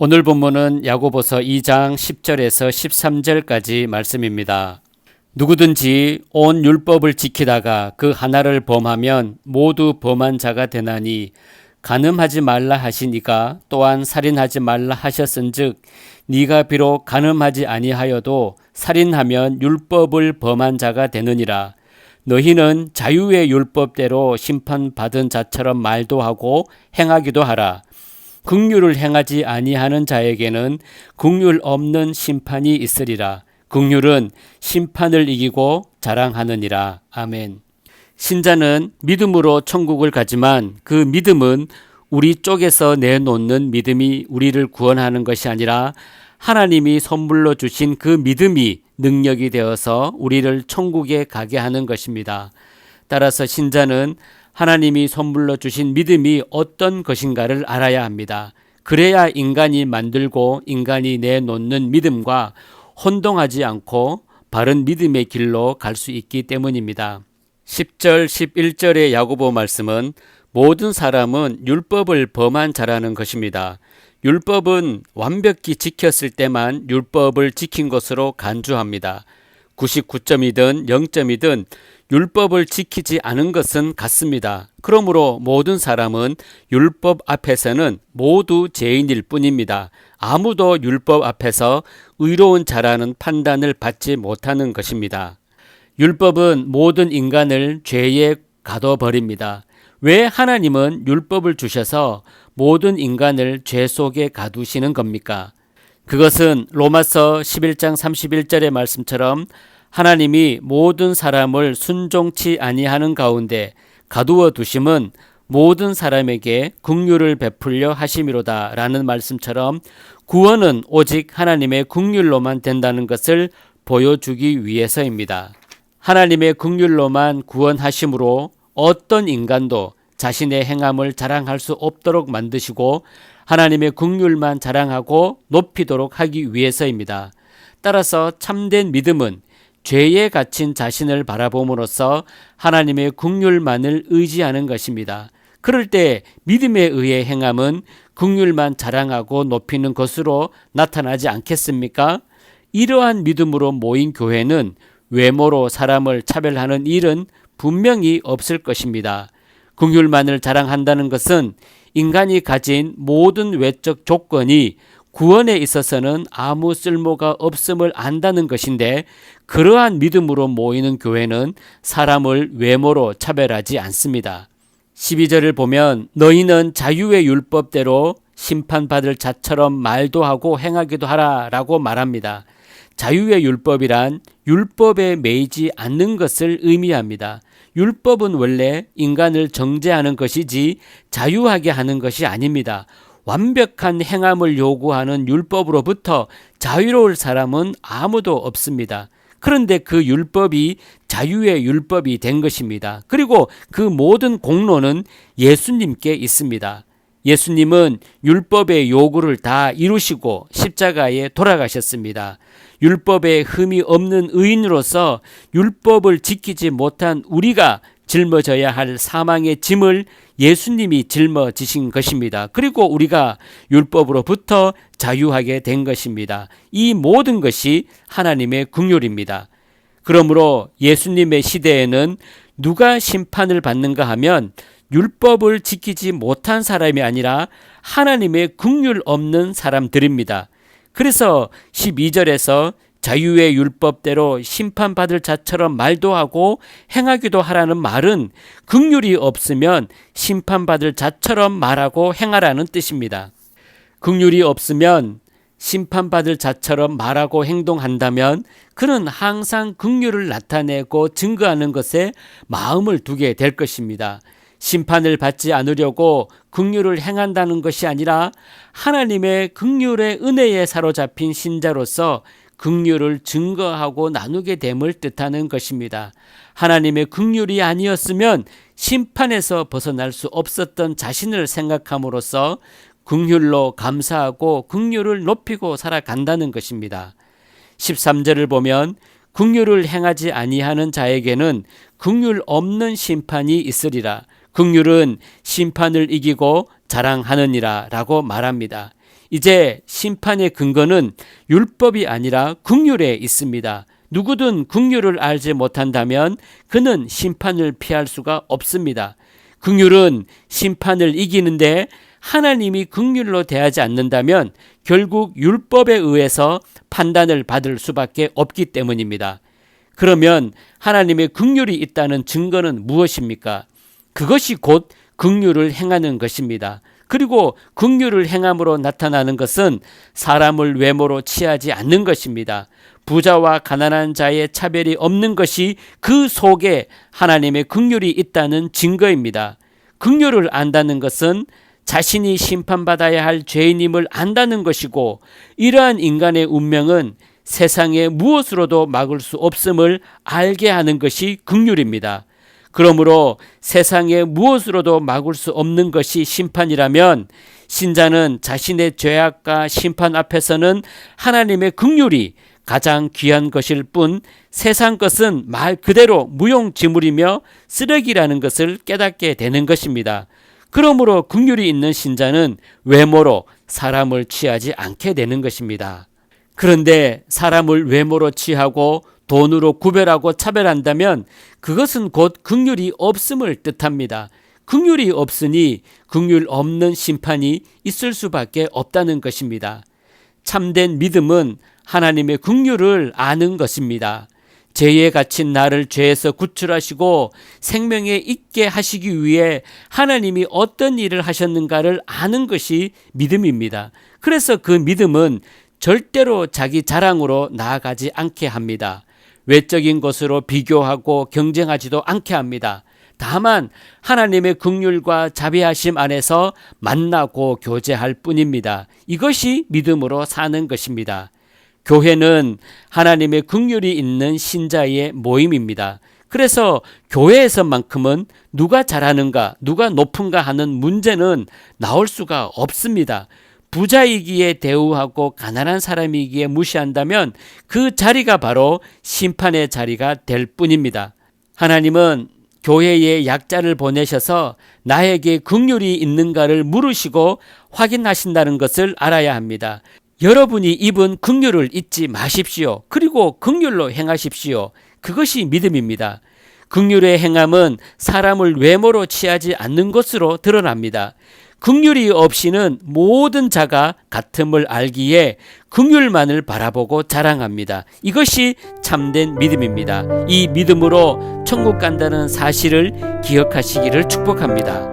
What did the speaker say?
오늘 본문은 야고보서 2장 10절에서 13절까지 말씀입니다. 누구든지 온 율법을 지키다가 그 하나를 범하면 모두 범한 자가 되나니 간음하지 말라 하시니가 또한 살인하지 말라 하셨은즉 네가 비록 간음하지 아니하여도 살인하면 율법을 범한 자가 되느니라. 너희는 자유의 율법대로 심판받은 자처럼 말도 하고 행하기도 하라. 긍휼을 행하지 아니하는 자에게는 긍휼 없는 심판이 있으리라. 긍휼은 심판을 이기고 자랑하느니라. 아멘. 신자는 믿음으로 천국을 가지만 그 믿음은 우리 쪽에서 내놓는 믿음이 우리를 구원하는 것이 아니라 하나님이 선물로 주신 그 믿음이 능력이 되어서 우리를 천국에 가게 하는 것입니다. 따라서 신자는 하나님이 선물로 주신 믿음이 어떤 것인가를 알아야 합니다. 그래야 인간이 만들고 인간이 내놓는 믿음과 혼동하지 않고 바른 믿음의 길로 갈 수 있기 때문입니다. 10절, 11절의 야고보 말씀은 모든 사람은 율법을 범한 자라는 것입니다. 율법은 완벽히 지켰을 때만 율법을 지킨 것으로 간주합니다. 99점이든 0점이든 율법을 지키지 않은 것은 같습니다. 그러므로 모든 사람은 율법 앞에서는 모두 죄인일 뿐입니다. 아무도 율법 앞에서 의로운 자라는 판단을 받지 못하는 것입니다. 율법은 모든 인간을 죄에 가둬버립니다. 왜 하나님은 율법을 주셔서 모든 인간을 죄 속에 가두시는 겁니까? 그것은 로마서 11장 31절의 말씀처럼 하나님이 모든 사람을 순종치 아니하는 가운데 가두어 두심은 모든 사람에게 긍휼을 베풀려 하심이로다 라는 말씀처럼 구원은 오직 하나님의 긍휼로만 된다는 것을 보여주기 위해서입니다. 하나님의 긍휼로만 구원하심으로 어떤 인간도 자신의 행함을 자랑할 수 없도록 만드시고 하나님의 긍휼만 자랑하고 높이도록 하기 위해서입니다. 따라서 참된 믿음은 죄에 갇힌 자신을 바라봄으로써 하나님의 긍휼만을 의지하는 것입니다. 그럴 때 믿음에 의해 행함은 긍휼만 자랑하고 높이는 것으로 나타나지 않겠습니까? 이러한 믿음으로 모인 교회는 외모로 사람을 차별하는 일은 분명히 없을 것입니다. 긍휼만을 자랑한다는 것은 인간이 가진 모든 외적 조건이 구원에 있어서는 아무 쓸모가 없음을 안다는 것인데 그러한 믿음으로 모이는 교회는 사람을 외모로 차별하지 않습니다. 12절을 보면 너희는 자유의 율법대로 심판받을 자처럼 말도 하고 행하기도 하라 라고 말합니다. 자유의 율법이란 율법에 매이지 않는 것을 의미합니다. 율법은 원래 인간을 정죄하는 것이지 자유하게 하는 것이 아닙니다. 완벽한 행함을 요구하는 율법으로부터 자유로울 사람은 아무도 없습니다. 그런데 그 율법이 자유의 율법이 된 것입니다. 그리고 그 모든 공로는 예수님께 있습니다. 예수님은 율법의 요구를 다 이루시고 십자가에 돌아가셨습니다. 율법에 흠이 없는 의인으로서 율법을 지키지 못한 우리가 짊어져야 할 사망의 짐을 예수님이 짊어지신 것입니다. 그리고 우리가 율법으로부터 자유하게 된 것입니다. 이 모든 것이 하나님의 긍휼입니다. 그러므로 예수님의 시대에는 누가 심판을 받는가 하면 율법을 지키지 못한 사람이 아니라 하나님의 긍휼 없는 사람들입니다. 그래서 12절에서 자유의 율법대로 심판받을 자처럼 말도 하고 행하기도 하라는 말은 긍휼이 없으면 심판받을 자처럼 말하고 행하라는 뜻입니다. 긍휼이 없으면 심판받을 자처럼 말하고 행동한다면 그는 항상 긍휼을 나타내고 증거하는 것에 마음을 두게 될 것입니다. 심판을 받지 않으려고 긍휼을 행한다는 것이 아니라 하나님의 긍휼의 은혜에 사로잡힌 신자로서 긍휼을 증거하고 나누게 됨을 뜻하는 것입니다. 하나님의 긍휼이 아니었으면 심판에서 벗어날 수 없었던 자신을 생각함으로써 긍휼로 감사하고 긍휼을 높이고 살아간다는 것입니다. 13절을 보면 긍휼을 행하지 아니하는 자에게는 긍휼 없는 심판이 있으리라. 긍휼은 심판을 이기고 자랑하느니라 라고 말합니다. 이제 심판의 근거는 율법이 아니라 긍휼에 있습니다. 누구든 긍휼을 알지 못한다면 그는 심판을 피할 수가 없습니다. 긍휼은 심판을 이기는데 하나님이 긍휼로 대하지 않는다면 결국 율법에 의해서 판단을 받을 수밖에 없기 때문입니다. 그러면 하나님의 긍휼이 있다는 증거는 무엇입니까? 그것이 곧 긍휼을 행하는 것입니다. 그리고 긍휼을 행함으로 나타나는 것은 사람을 외모로 취하지 않는 것입니다. 부자와 가난한 자의 차별이 없는 것이 그 속에 하나님의 긍휼이 있다는 증거입니다. 긍휼을 안다는 것은 자신이 심판받아야 할 죄인임을 안다는 것이고, 이러한 인간의 운명은 세상에 무엇으로도 막을 수 없음을 알게 하는 것이 긍휼입니다. 그러므로 세상에 무엇으로도 막을 수 없는 것이 심판이라면 신자는 자신의 죄악과 심판 앞에서는 하나님의 긍휼이 가장 귀한 것일 뿐 세상 것은 말 그대로 무용지물이며 쓰레기라는 것을 깨닫게 되는 것입니다. 그러므로 긍휼이 있는 신자는 외모로 사람을 취하지 않게 되는 것입니다. 그런데 사람을 외모로 취하고 돈으로 구별하고 차별한다면 그것은 곧 긍휼이 없음을 뜻합니다. 긍휼이 없으니 긍휼 없는 심판이 있을 수밖에 없다는 것입니다. 참된 믿음은 하나님의 긍휼을 아는 것입니다. 죄에 갇힌 나를 죄에서 구출하시고 생명에 있게 하시기 위해 하나님이 어떤 일을 하셨는가를 아는 것이 믿음입니다. 그래서 그 믿음은 절대로 자기 자랑으로 나아가지 않게 합니다. 외적인 것으로 비교하고 경쟁하지도 않게 합니다. 다만 하나님의 긍휼과 자비하심 안에서 만나고 교제할 뿐입니다. 이것이 믿음으로 사는 것입니다. 교회는 하나님의 긍휼이 있는 신자의 모임입니다. 그래서 교회에서만큼은 누가 잘하는가, 누가 높은가 하는 문제는 나올 수가 없습니다. 부자이기에 대우하고 가난한 사람이기에 무시한다면 그 자리가 바로 심판의 자리가 될 뿐입니다. 하나님은 교회에 약자를 보내셔서 나에게 긍휼이 있는가를 물으시고 확인하신다는 것을 알아야 합니다. 여러분이 입은 긍휼을 잊지 마십시오. 그리고 긍휼로 행하십시오. 그것이 믿음입니다. 긍휼의 행함은 사람을 외모로 취하지 않는 것으로 드러납니다. 긍휼이 없이는 모든 자가 같음을 알기에 긍휼만을 바라보고 자랑합니다. 이것이 참된 믿음입니다. 이 믿음으로 천국 간다는 사실을 기억하시기를 축복합니다.